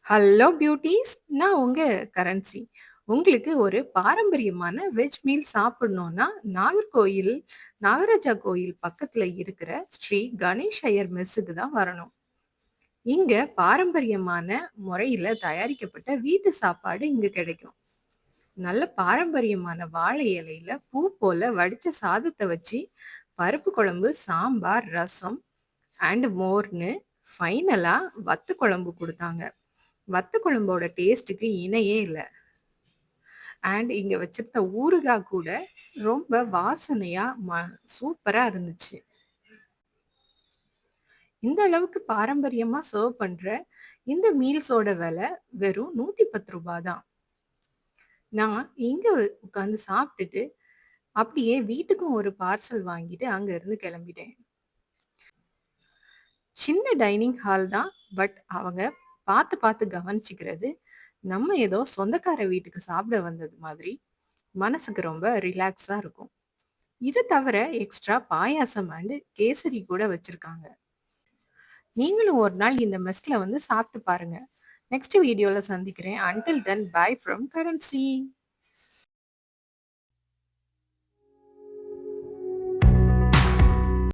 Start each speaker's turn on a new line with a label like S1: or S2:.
S1: Hello பியூட்டீஸ்! நான் உங்க currency. உங்களுக்கு ஒரு பாரம்பரியமான வெஜ் மீல் சாப்பிடணும்னா, நாகர்கோயில் நாகராஜா கோயில் பக்கத்துல இருக்கிற ஸ்ரீ கணேஷ் ஐயர் மெஸ்ஸுக்கு தான் வரணும். இங்க பாரம்பரியமான முறையில தயாரிக்கப்பட்ட வீட்டு சாப்பாடு இங்க கிடைக்கும். நல்ல பாரம்பரியமான வாழை இலையில பூ போல வடிச்ச சாதத்த வச்சு, பருப்பு குழம்பு, சாம்பார், ரசம் அண்ட் மோர்ன்னு ஃபைனலா வத்த குழம்பு குடுத்தாங்க. வத்த குழம்போட டேஸ்ட்டுக்கு இணையே இல்ல. அண்ட் இங்க வச்சிருந்த ஊறுகாய் கூட ரொம்ப வாசனையா சூப்பரா இருந்துச்சு. இந்த அளவுக்கு பாரம்பரியமா சர்வ் பண்ற இந்த மீல்ஸோட விலை வெறும் ரூ. 110 தான். நான் இங்க உட்கார்ந்து சாப்பிட்டுட்டு, அப்படியே வீட்டுக்கும் ஒரு பார்சல் வாங்கிட்டு அங்க இருந்து கிளம்பிட்டேன். சின்ன டைனிங் ஹால் தான். பட் அவங்க பார்த்து பார்த்து கவனிச்சுக்கிறது, நம்ம ஏதோ சொந்தக்கார வீட்டுக்கு சாப்பிட வந்தது மாதிரி மனசுக்கு ரொம்ப ரிலாக்ஸா இருக்கும். இது தவிர எக்ஸ்ட்ரா பாயாசம் அண்ட் கேசரி கூட வச்சிருக்காங்க. நீங்களும் ஒரு நாள் இந்த மெஸ்ல வந்து சாப்பிட்டு பாருங்க. நெக்ஸ்ட் வீடியோல சந்திக்கிறேன். Until then by from currency.